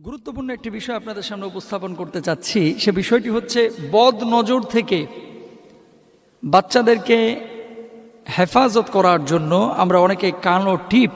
গুরুত্বপূর্ণ একটি বিষয় আপনাদের সামনে উপস্থাপন করতে চাচ্ছি। সে বিষয়টি হচ্ছে বদ নজর থেকে বাচ্চাদেরকে হেফাজত করার জন্য আমরা অনেকে কালো টিপ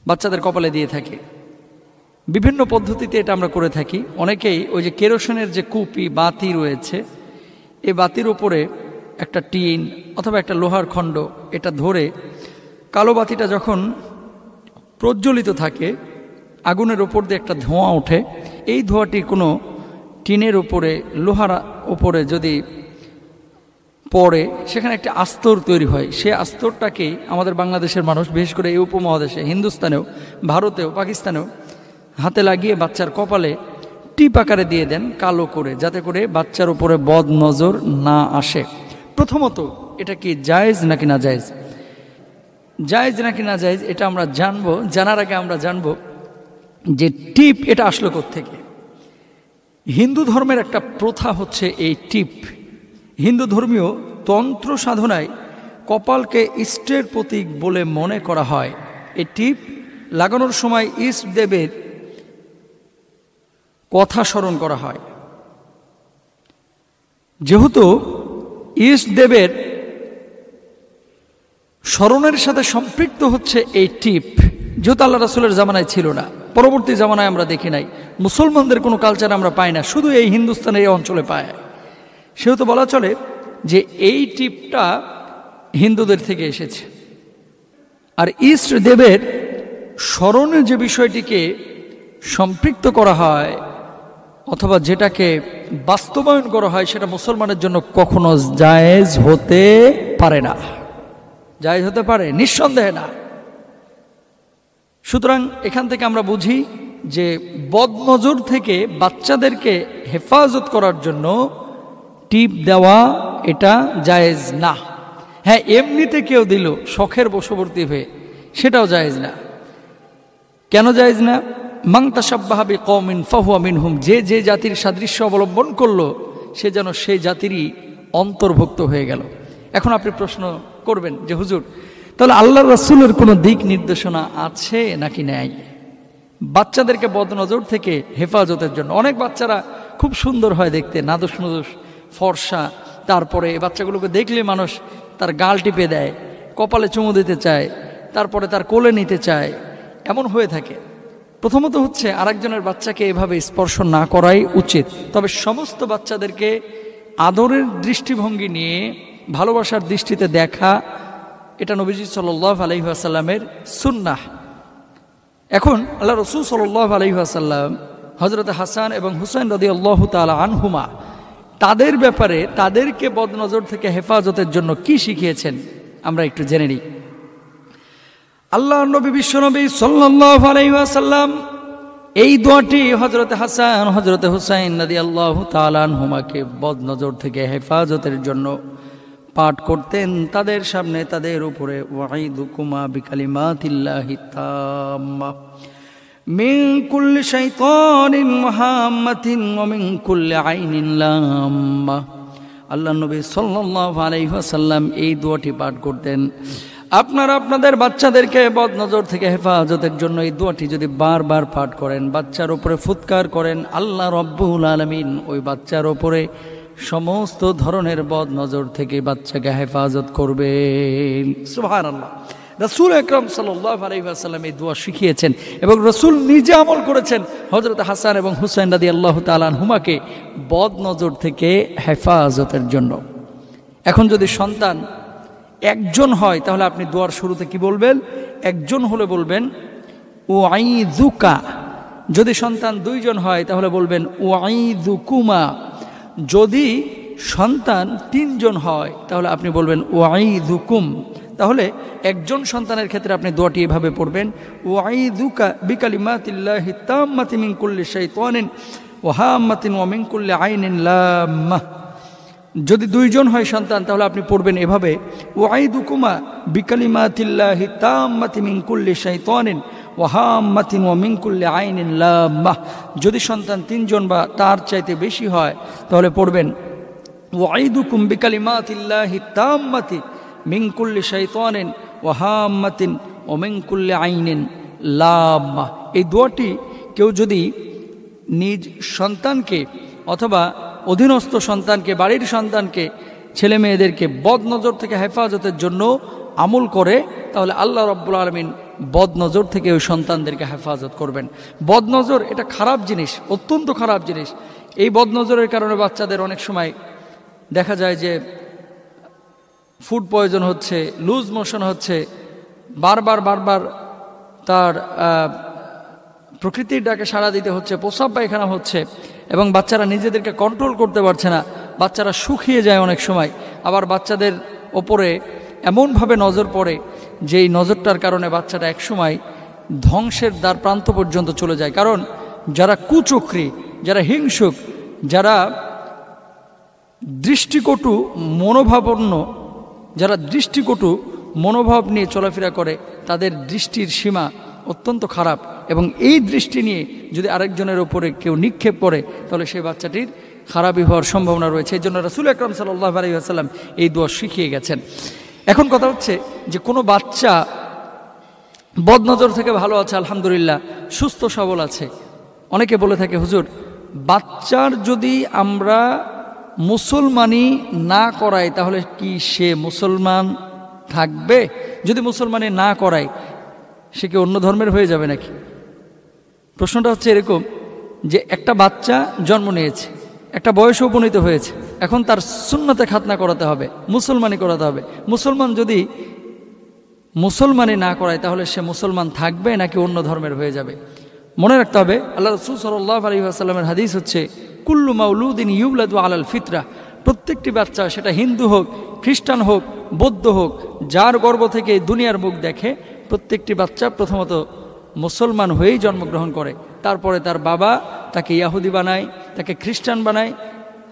বাচ্চাদের কপালে দিয়ে থাকি। বিভিন্ন পদ্ধতিতে এটা আমরা করে থাকি। অনেকেই ওই যে কেরোসিনের যে কুপি বাতি রয়েছে, এই বাতির উপরে একটা টিন অথবা একটা লোহার খণ্ড এটা ধরে কালো বাতিটা যখন প্রজ্বলিত থাকে, আগুনের ওপর দিয়ে একটা ধোঁয়া ওঠে। এই ধোঁয়াটি কোনো টিনের উপরে লোহার উপরে যদি পড়ে, সেখানে একটা আস্তর তৈরি হয়। সে আস্তরটাকেই আমাদের বাংলাদেশের মানুষ, বিশেষ করে এই উপমহাদেশে, হিন্দুস্তানেও, ভারতেও, পাকিস্তানেও হাতে লাগিয়ে বাচ্চার কপালে টিপ আকারে দিয়ে দেন কালো করে, যাতে করে বাচ্চার উপরে বদ নজর না আসে। প্রথমত এটা কি জায়েজ নাকি না জায়েজ? জায়েজ নাকি না জায়েজ এটা আমরা জানবো। জানার আগে আমরা জানবো যে টিপ এটা আসলো কোত্থেকে। হিন্দু ধর্মের একটা প্রথা হচ্ছে এই টিপ। হিন্দু ধর্মীয় তন্ত্র সাধনায় কপালকে ইষ্টের প্রতীক বলে মনে করা হয়। এই টিপ লাগানোর সময় ইষ্ট দেবের কথা স্মরণ করা হয়। যেহেতু ইষ্ট দেবের স্মরণের সাথে সম্পৃক্ত হচ্ছে এই টিপ, যেহেতু আল্লাহ রাসূলের জামানায় ছিল না, পরবর্তী জামানায় আমরা দেখি নাই, মুসলমানদের কোনো কালচার আমরা পাই না, শুধু এই হিন্দুস্তানের এই অঞ্চলে পায়, সেহেতু বলা চলে যে এই টিপটা হিন্দুদের থেকে এসেছে। আর ইষ্ট দেবের স্মরণের যে বিষয়টিকে সম্পৃক্ত করা হয় অথবা যেটাকে বাস্তবায়ন করা হয়, সেটা মুসলমানের জন্য কখনো জায়েজ হতে পারে না। জায়েজ হতে পারে নিঃসন্দেহে না। সুতরাং এখান থেকে আমরা বুঝি যে বদনজর থেকে বাচ্চাদেরকে হেফাজত করার জন্য টিপ দেওয়া এটা জায়েজ না। হ্যাঁ, এমনিতে কেউ দিল শখের বশবর্তী হয়ে, সেটাও জায়েজ না। কেন জায়েজ না? মান তাশাব্বাহা বিকওমিন ফাহুয়া মিনহুম, যে যে জাতির সাদৃশ্য অবলম্বন করলো সে যেন সেই জাতিরই অন্তর্ভুক্ত হয়ে গেল। এখন আপনি প্রশ্ন করবেন যে হুজুর, তাহলে আল্লাহ রাসূলের কোনো দিক নির্দেশনা আছে নাকি নাই বাচ্চাদেরকে বদনজর থেকে হেফাজতের জন্য? অনেক বাচ্চারা খুব সুন্দর হয় দেখতে, নাদুস নুদুস ফর্সা, তারপরে এই বাচ্চাগুলোকে দেখলে মানুষ তার গাল টিপে দেয়, কপালে চুমু দিতে চায়, তারপরে তার কোলে নিতে চায়, এমন হয়ে থাকে। প্রথমত হচ্ছে আরেকজনের বাচ্চাকে এভাবে স্পর্শ না করাই উচিত। তবে সমস্ত বাচ্চাদেরকে আদরের দৃষ্টিভঙ্গি নিয়ে ভালোবাসার দৃষ্টিতে দেখা, এটা নবীজি সাল্লাল্লাহু আলাইহি ওয়াসাল্লামের সুন্নাহ। এখন আল্লাহ রাসূল সাল্লাল্লাহু আলাইহি ওয়াসাল্লাম হযরত হাসান এবং হুসাইন রাদিয়াল্লাহু তাআলা আনহুমা তাদের ব্যাপারে তাদেরকে বদনজর থেকে হেফাজতের জন্য কি শিখিয়েছেন আমরা একটু জেনে নিই। আল্লাহর নবী বিশ্বনবী সাল্লাল্লাহু আলাইহি ওয়াসাল্লাম এই দোয়াটি হযরত হাসান হযরত হুসাইন রাদিয়াল্লাহু তাআলা আনহুমাকে বদনজর থেকে হেফাজতের জন্য পাঠ করতেন তাদের সামনে, তাদের উপরে। ওয়াইদুকুমা বিকালিমাতিল্লাহি তাম্মা মিন কুল্লি শাইতানিন মুহাম্মাতিন ওয়া মিন কুল্লি আইনিন লাম্মা। আল্লাহর নবী সাল্লাল্লাহু আলাইহি ওয়াসাল্লাম এই দোয়াটি পাঠ করতেন। আপনারা আপনাদের বাচ্চাদেরকে বদনজর থেকে হেফাজতের জন্য এই দোয়াটি যদি বারবার পাঠ করেন, বাচ্চার উপরে ফুৎকার করেন, আল্লাহ রাব্বুল আলামিন ওই বাচ্চার উপরে সমস্ত ধরনের বদনজর থেকে বাচ্চাকে হেফাজত করবেন। সুবহানাল্লাহ। রাসূল আকরাম সাল্লাল্লাহু আলাইহি ওয়াসাল্লাম এই দোয়া শিখিয়েছেন এবং রাসূল নিজে আমল করেছেন হযরত হাসান এবং হুসাইন রাদিয়াল্লাহু তাআলা আনহুমাকে বদনজর থেকে হেফাজতের জন্য। এখন যদি সন্তান একজন হয় তাহলে আপনি দোয়ার শুরুতে কি বলবেন? একজন হলে বলবেন উআইযুকা। যদি সন্তান দুইজন হয় তাহলে বলবেন উআইযুকুমা। যদি সন্তান তিনজন হয় তাহলে আপনি বলবেন ওয়াইদুকুম। তাহলে একজন সন্তানের ক্ষেত্রে আপনি দোয়াটি এভাবে পড়বেন, ওয়াইদুকা বিকালিমাতিল্লাহি তাম্মাতি মিন কুল্লি শাইতানিন ওয়া হাম্মাতিন ওয়া মিন কুল্লি আইনিন লাম্মা। যদি দুইজন হয় সন্তান তাহলে আপনি পড়বেন এভাবে, ওয়াইদুকুমা বিকালিমাতিল্লাহি তাম্মাতি মিন কুল্লি শাইতানিন ওয়া হাম্মাতিন ওয়া মিন কুল্লি আইনিন লাম্মা। যদি সন্তান তিনজন বা তার চাইতে বেশি হয় তাহলে পড়বেন ওয়াইদুকুম বিকালিমাতিল্লাহি তাম্মাতি মিন কুল্লি শাইতানিন ওয়া হাম্মাতিন ওয়া মিন কুল্লি আইনিন লাম্মা। এই দোয়াটি কেউ যদি নিজ সন্তানকে অথবা অধীনস্থ সন্তানকে, বাড়ির সন্তানকে, ছেলে মেয়েদেরকে বদনজর থেকে হেফাজতের জন্য আমল করে, তাহলে আল্লাহ রাব্বুল আলামিন বদনজর থেকে ওই সন্তানদেরকে হেফাজত করবেন। বদনজর এটা খারাপ জিনিস, অত্যন্ত খারাপ জিনিস। এই বদনজরের কারণে বাচ্চাদের অনেক সময় দেখা যায় যে ফুড পয়জন হচ্ছে, লুজ মোশন হচ্ছে, বারবার তার প্রকৃতির ডাকে সাড়া দিতে হচ্ছে, প্রস্রাব পায়খানা হচ্ছে, এবং বাচ্চারা নিজেদেরকে কন্ট্রোল করতে পারছে না, বাচ্চারা শুকিয়ে যায় অনেক সময়। আবার বাচ্চাদের ওপরে এমনভাবে নজর পড়ে যে এই নজরটার কারণে বাচ্চাটা একসময় ধ্বংসের দ্বার প্রান্ত পর্যন্ত চলে যায়। কারণ যারা কুচক্রী, যারা হিংসুক, যারা দৃষ্টিকটু মনোভাবাপন্ন, যারা দৃষ্টিকটু মনোভাব নিয়ে চলাফেরা করে, তাদের দৃষ্টির সীমা অত্যন্ত খারাপ, এবং এই দৃষ্টি নিয়ে যদি আরেকজনের ওপরে কেউ নিক্ষেপ করে তাহলে সেই বাচ্চাটির খারাপই হওয়ার সম্ভাবনা রয়েছে। এই জন্য রাসূল আকরাম সাল্লাল্লাহু আলাইহি ওয়াসাল্লাম এই দোয়া শিখিয়ে গেছেন। এখন কথা হচ্ছে যে কোনো বাচ্চা বদনজর থেকে ভালো আছে, আলহামদুলিল্লাহ, সুস্থ সবল আছে। অনেকে বলে থাকে, হুজুর, বাচ্চার যদি আমরা মুসলমানি না করাই তাহলে কি সে মুসলমান থাকবে? যদি মুসলমানি না করাই সে কি অন্য ধর্মের হয়ে যাবে নাকি? প্রশ্নটা হচ্ছে এরকম যে একটা বাচ্চা জন্ম নিয়েছে, একটা বয়সে উপনীত হয়েছে, এখন তার সুন্নতে খাতনা করাতে হবে, মুসলমানি করাতে হবে। মুসলমান যদি মুসলমানি না করায় তাহলে সে মুসলমান থাকবে নাকি অন্য ধর্মের হয়ে যাবে? মনে রাখতে হবে, আল্লাহ রাসূল সাল্লাল্লাহু আলাইহি ওয়াসাল্লামের হাদিস হচ্ছে, কুল্লু মাউলুদিন ইউলাদু আলাল ফিতরা, প্রত্যেকটি বাচ্চা, সেটা হিন্দু হোক, খ্রিস্টান হোক, বৌদ্ধ হোক, যার গর্ভ থেকে দুনিয়ার মুখ দেখে, প্রত্যেকটি বাচ্চা প্রথমত মুসলমান হয়েই জন্মগ্রহণ করে। তারপরে তার বাবা তাকে ইয়াহুদি বানায়, তাকে খ্রিস্টান বানায়,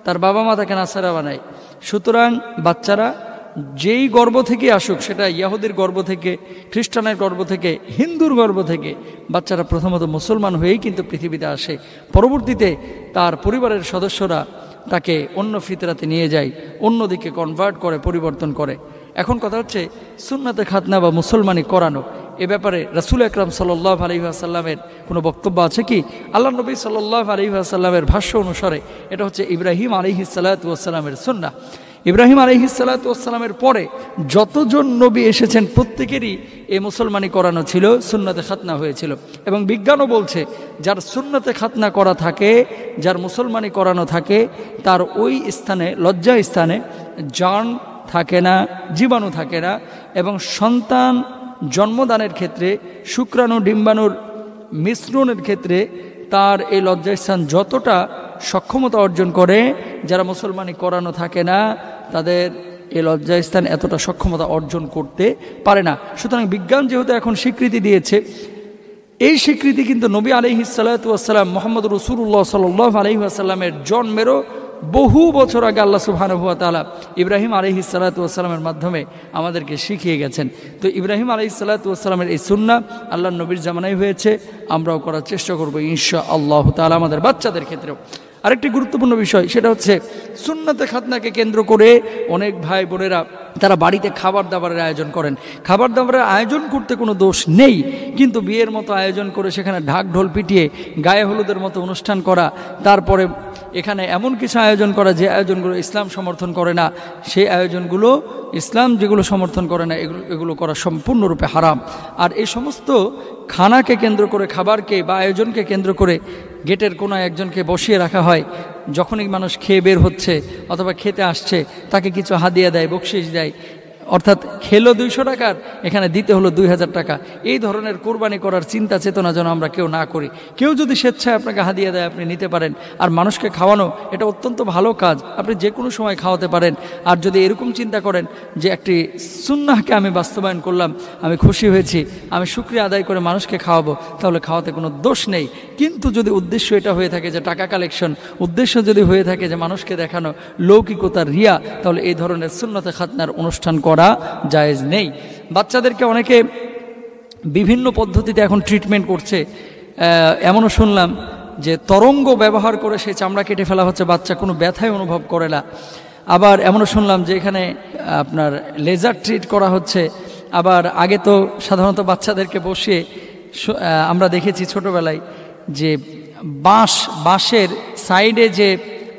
তার বাবা মা তাকে নাসারা বানায়। সুতরাং বাচ্চারা যেই গর্ভ থেকে আসুক, সেটা ইয়াহুদির গর্ভ থেকে, খ্রিস্টানের গর্ভ থেকে, হিন্দুর গর্ভ থেকে, বাচ্চারা প্রথমত মুসলমান হয়েই কিন্তু পৃথিবীতে আসে। পরবর্তীতে তার পরিবারের সদস্যরা তাকে অন্য ফিতরাতে নিয়ে যায়, অন্যদিকে কনভার্ট করে, পরিবর্তন করে। এখন কথা হচ্ছে সুন্নাতে খাতনা বা মুসলমানি করানো, এ ব্যাপারে রাসূল আকরাম সাল্লাল্লাহু আলাইহি ওয়াসাল্লামের কোনো বক্তব্য আছে কি? আল্লাহ নবী সাল্লাল্লাহু আলাইহি ওয়াসাল্লামের ভাষ্য অনুসারে এটা হচ্ছে ইব্রাহিম আলাইহিস সালাতু ওয়াসসালামের সুন্নাহ। ইব্রাহিম আলাইহিস সালাতু ওয়াসসালামের পরে যতজন নবী এসেছেন প্রত্যেকেরই এই মুসলমানি করানো ছিল, সুন্নাতে খাতনা হয়েছিল। এবং বিজ্ঞানও বলছে, যার সুন্নাতে খাতনা করা থাকে, যার মুসলমানি করানো থাকে, তার ওই স্থানে, লজ্জা স্থানে জার্ম থাকে না, জীবাণু থাকে না, এবং সন্তান জন্মদানের ক্ষেত্রে, শুক্রাণু ডিম্বাণুর মিশ্রণের ক্ষেত্রে তার এই লজ্জাস্থান যতটা সক্ষমতা অর্জন করে, যারা মুসলমানি করানো থাকে না তাদের এই লজ্জাস্থান এতটা সক্ষমতা অর্জন করতে পারে না। সুতরাং বিজ্ঞান যেহেতু এখন স্বীকৃতি দিয়েছে, এই স্বীকৃতি কিন্তু নবী আলাইহিস সালাতু ওয়াসসালাম মুহাম্মদ রাসূলুল্লাহ সাল্লাল্লাহু আলাইহি ওয়াসাল্লামের জন্মেরও বহু বছর আগে আল্লাহ সুবহানাহু ওয়া তাআলা ইব্রাহিম আলাইহিস সালাতু ওয়াসসালামের মাধ্যমে আমাদেরকে শিখিয়ে গেছেন। তো ইব্রাহিম আলাইহিস সালাতু ওয়াসসালামের এই সুন্নাহ আল্লাহর নবীর জামানায় হয়েছে, আমরাও করার চেষ্টা করব ইনশাআল্লাহ তাআলা আমাদের বাচ্চাদের ক্ষেত্রেও। আরেকটি গুরুত্বপূর্ণ বিষয়, সেটা হচ্ছে সুন্নাতে খাতনাকে কেন্দ্র করে অনেক ভাই বোনেরা তারা বাড়িতে খাবার দাবারের আয়োজন করেন। খাবার দাবারের আয়োজন করতে কোনো দোষ নেই, কিন্তু বিয়ের মতো আয়োজন করে সেখানে ঢাক ঢোল পিটিয়ে গায়ে হলুদের মতো অনুষ্ঠান করা, তারপরে এখানে এমন কিছু আয়োজন করা যে আয়োজনগুলো ইসলাম সমর্থন করে না, সেই আয়োজনগুলো ইসলাম যেগুলো সমর্থন করে না এগুলো করা সম্পূর্ণরূপে হারাম। আর এই সমস্ত খানাকে কেন্দ্র করে, খাবারকে বা আয়োজনকে কেন্দ্র করে গেটের কোনো একজনকে বসিয়ে রাখা হয়, যখনই মানুষ খেয়ে বের হচ্ছে অথবা খেতে আসছে তাকে কিছু হাদিয়া দেয়, বকশিশ দেয়, অর্থাৎ খেলো 200 টাকার, এখানে দিতে হলো 2000 টাকা। এই ধরনের কোরবানি করার চিন্তা চেতনা যেন আমরা কেউ না করি। কেউ যদি স্বেচ্ছায় আপনাকে হাদিয়া দেয় আপনি নিতে পারেন, আর মানুষকে খাওয়ানো এটা অত্যন্ত ভালো কাজ, আপনি যে কোনো সময় খাওয়াতে পারেন। আর যদি এরকম চিন্তা করেন যে একটি সুন্নাহকে আমি বাস্তবায়ন করলাম, আমি খুশি হয়েছি, আমি শুকরিয়া আদায় করে মানুষকে খাওয়াবো, তাহলে খাওয়াতে কোনো দোষ নেই। কিন্তু যদি উদ্দেশ্য এটা হয়ে থাকে যে টাকা কালেকশন, উদ্দেশ্য যদি হয়ে থাকে যে মানুষকে দেখানো, লৌকিকতার রিয়া, তাহলে এই ধরনের সুন্নাতে খাতনার অনুষ্ঠান করা জায়েজ নেই। বাচ্চাদেরকে অনেকে বিভিন্ন পদ্ধতিতে এখন ট্রিটমেন্ট করছে। এমনও শুনলাম যে তরঙ্গ ব্যবহার করে সেই চামড়া কেটে ফেলা হচ্ছে, বাচ্চা কোনো ব্যথাই অনুভব করে না। আবার এমনও শুনলাম যে এখানে আপনার লেজার ট্রিট করা হচ্ছে। আবার আগে তো সাধারণত বাচ্চাদেরকে বসিয়ে আমরা দেখেছি ছোটোবেলায় যে বাঁশের সাইডে যে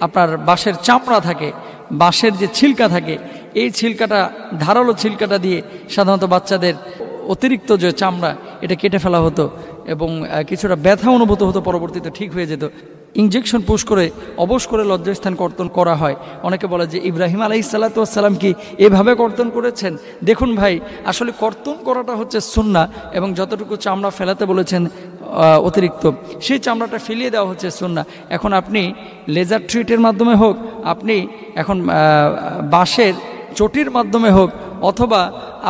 আপনার বাঁশের চামড়া থাকে, বাঁশের যে ছিলকা থাকে, এই ছিলকাটা, ধারালো ছিলকাটা দিয়ে সাধারণত বাচ্চাদের অতিরিক্ত যে চামড়া এটা কেটে ফেলা হতো এবং কিছুটা ব্যথা অনুভূত হতো, পরবর্তীতে ঠিক হয়ে যেত। ইনজেকশন পুশ করে অবশ করে লজ্জাস্থান কর্তন করা হয়। অনেকে বলে যে ইব্রাহিম আলাইহিসসালাম কি এভাবে কর্তন করেছেন? দেখুন ভাই, আসলে কর্তন করাটা হচ্ছে সুন্নাহ, এবং যতটুকু চামড়া ফেলাতে বলেছেন অতিরিক্ত, সেই চামড়াটা ফেলিয়ে দেওয়া হচ্ছে সুন্নাহ। এখন আপনি লেজার ট্রিটের মাধ্যমে হোক, আপনি এখন বাঁশের চটির মাধ্যমে হোক, অথবা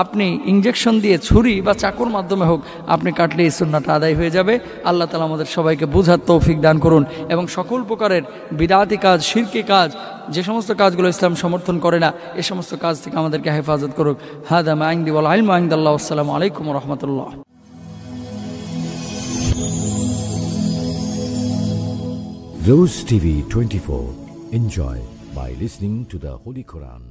আপনি ইনজেকশন দিয়ে ছুরি বা চাকুর মাধ্যমে হোক, আপনি কাটলে এই সুন্নাহটা আদায় হয়ে যাবে। আল্লাহ তাআলা আমাদের সবাইকে বুঝার তৌফিক দান করুন এবং সকল প্রকারের বিদআতি কাজ, শিরকি কাজ, যে সমস্ত কাজগুলো ইসলাম সমর্থন করে না, এই সমস্ত কাজ থেকে আমাদেরকে হেফাজত করুক। হাদা মা ইনদি ওয়াল ইলমু ইনদাল্লাহ। আসসালামু আলাইকুম ওয়া রাহমাতুল্লাহ। Rose TV 24. Enjoy by listening to the Holy Quran.